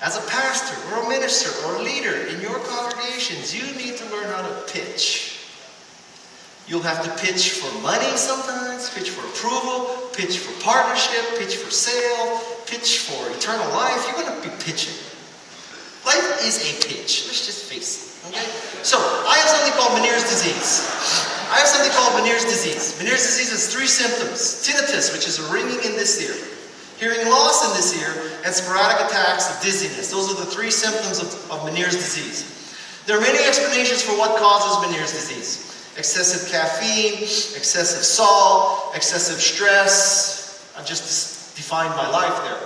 As a pastor or a minister or a leader in your congregations, you need to learn how to pitch. You'll have to pitch for money sometimes, pitch for approval, pitch for partnership, pitch for sale, pitch for eternal life. You're going to be pitching. Life is a pitch. Let's just face it. Okay? So, I have something called Meniere's disease. Meniere's disease has 3 symptoms. Tinnitus, which is a ringing in this ear. Hearing loss in this ear, and sporadic attacks of dizziness. Those are the 3 symptoms of Meniere's disease. There are many explanations for what causes Meniere's disease. Excessive caffeine, excessive salt, excessive stress. I just defined my life there.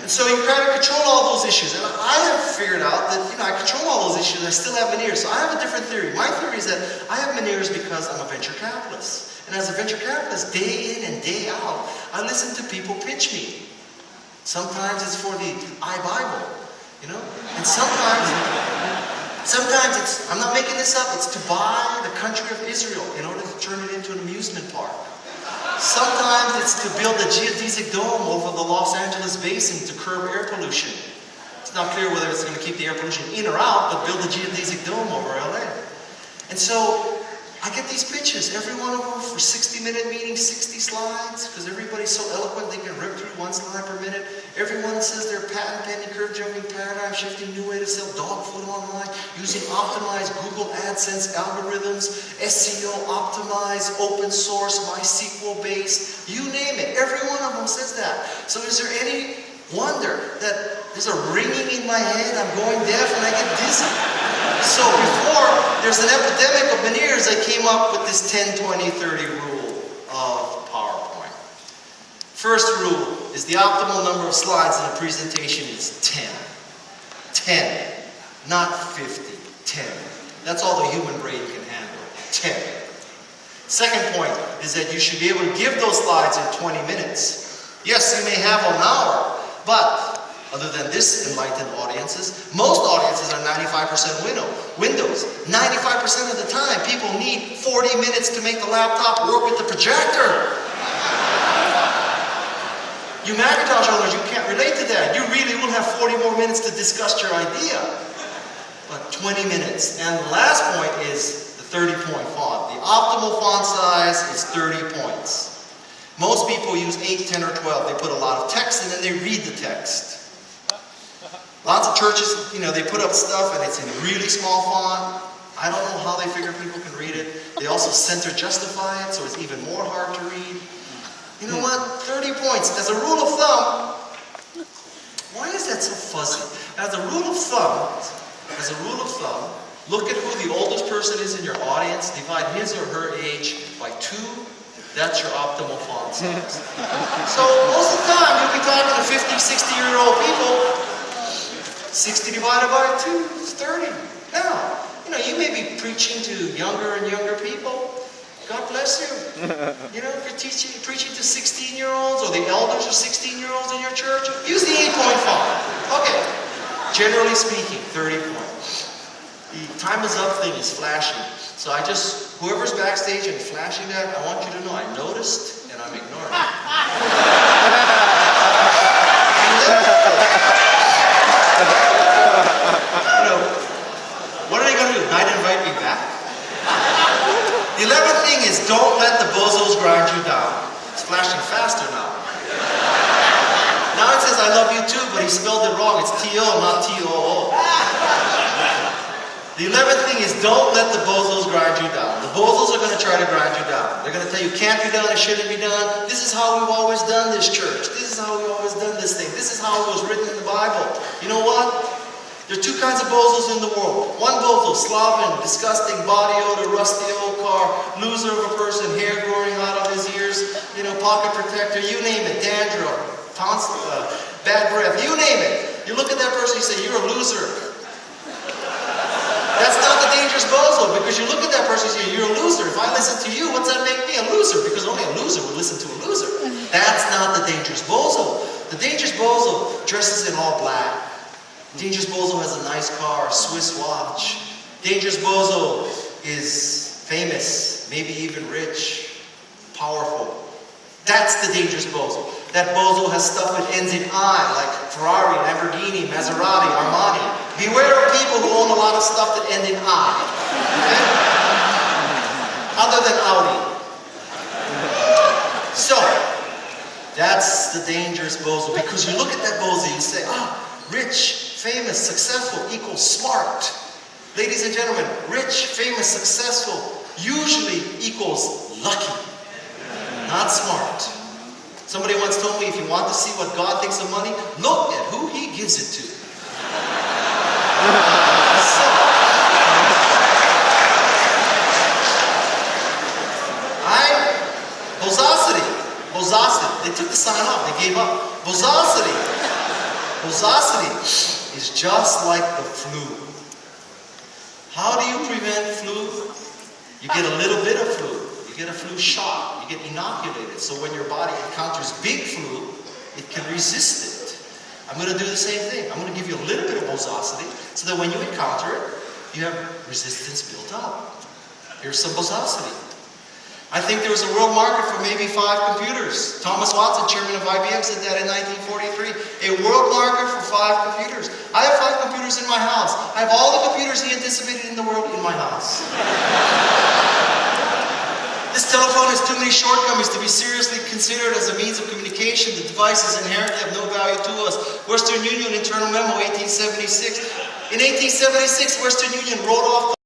And so you try to control all those issues. And I have figured out that, I control all those issues and I still have Meniere's. So I have a different theory. My theory is that I have Meniere's because I'm a venture capitalist. And as a venture capitalist, day in and day out, I listen to people pitch me. Sometimes it's for the iBible, and sometimes it's, I'm not making this up, it's to buy the country of Israel in order to turn it into an amusement park. Sometimes it's to build a geodesic dome over the Los Angeles basin to curb air pollution. It's not clear whether it's going to keep the air pollution in or out, but build a geodesic dome over LA. And so I get these pitches, every one of them for 60-minute meetings, 60 slides, because everybody's so eloquent they can rip through 1 slide per minute. Everyone says they're patent-pending, curve-jumping, paradigm-shifting, new way to sell dog food online, using optimized Google AdSense algorithms, SEO optimized, open source, MySQL-based, you name it. Every one of them says that. So is there any wonder that there's a ringing in my head, I'm going deaf, and I get dizzy? So before there's an epidemic of Meniere's, I came up with this 10-20-30 rule of PowerPoint. First rule is the optimal number of slides in a presentation is 10. 10, not 50, 10. That's all the human brain can handle, 10. Second point is that you should be able to give those slides in 20 minutes. Yes, you may have 1 hour, but other than this enlightened audiences, most audiences are 95% Windows. 95% of the time, people need 40 minutes to make the laptop work with the projector. You Macintosh owners, you can't relate to that. You really will have 40 more minutes to discuss your idea. But 20 minutes. And the last point is the 30-point font. The optimal font size is 30 points. Most people use 8, 10, or 12. They put a lot of text and then they read the text. Lots of churches, they put up stuff and it's in really small font. I don't know how they figure people can read it. They also center justify it, so it's even more hard to read. You know what? 30 points. As a rule of thumb, why is that so fuzzy? As a rule of thumb, look at who the oldest person is in your audience, divide his or her age by 2, that's your optimal font size. So most of the time, you'll be talking to 50, 60-year-old people. 60 divided by 2 is 30. Now, you may be preaching to younger and younger people. God bless you. If you're preaching to 16-year-olds or the elders of 16-year-olds in your church, use the 8-point font. Okay. Generally speaking, 30 points. The time is up thing is flashing. So whoever's backstage and flashing that, I want you to know I noticed and I'm ignoring it. What are they going to do? Not invite me back? The 11th thing is don't let the bozos grind you down. It's flashing faster now. Now it says I love you too, but he spelled it wrong. It's T-O, not T-O-O. The 11th thing is don't let the bozos grind you down. The bozos are going to try to grind you down. They're going to tell you can't be done, it shouldn't be done. This is how we've always done this church. This is how we've always done this thing. This is how it was written in the Bible. You know what? There are 2 kinds of bozos in the world. One bozo, sloven, disgusting, body odor, rusty old car, loser of a person, hair growing out of his ears, pocket protector, you name it, dandruff, tonsil, bad breath, you name it. You look at that person, you say, you're a loser. That's not the dangerous bozo, because you look at that person and say, you're a loser. If I listen to you, what's that make me? A loser, because only a loser would listen to a loser. That's not the dangerous bozo. The dangerous bozo dresses in all black. Dangerous bozo has a nice car, Swiss watch. Dangerous bozo is famous, maybe even rich, powerful. That's the dangerous bozo. That bozo has stuff that ends in I, like Ferrari, Lamborghini, Maserati, Armani. Beware of people who own a lot of stuff that end in I. Okay? Other than Audi. So, that's the dangerous bozo. Because you look at that bozo, you say, rich, famous, successful equals smart. Ladies and gentlemen, rich, famous, successful usually equals lucky, not smart. Somebody once told me, if you want to see what God thinks of money, look at who He gives it to. Bozosity. They took the sign off. They gave up. Bozosity is just like the flu. How do you prevent flu? You get a little bit of flu. You get a flu shot. You get inoculated. So when your body encounters big flu, it can resist it. I'm going to do the same thing. I'm going to give you a little bit of bozosity so that when you encounter it, you have resistance built up. Here's some bozosity. I think there was a world market for maybe 5 computers. Thomas Watson, chairman of IBM, said that in 1943. A world market for 5 computers. I have 5 computers in my house. I have all the computers he anticipated in the world in my house. This telephone has too many shortcomings to be seriously considered as a means of communication. The device is inherently of no value to us. Western Union Internal Memo, 1876. In 1876, Western Union wrote off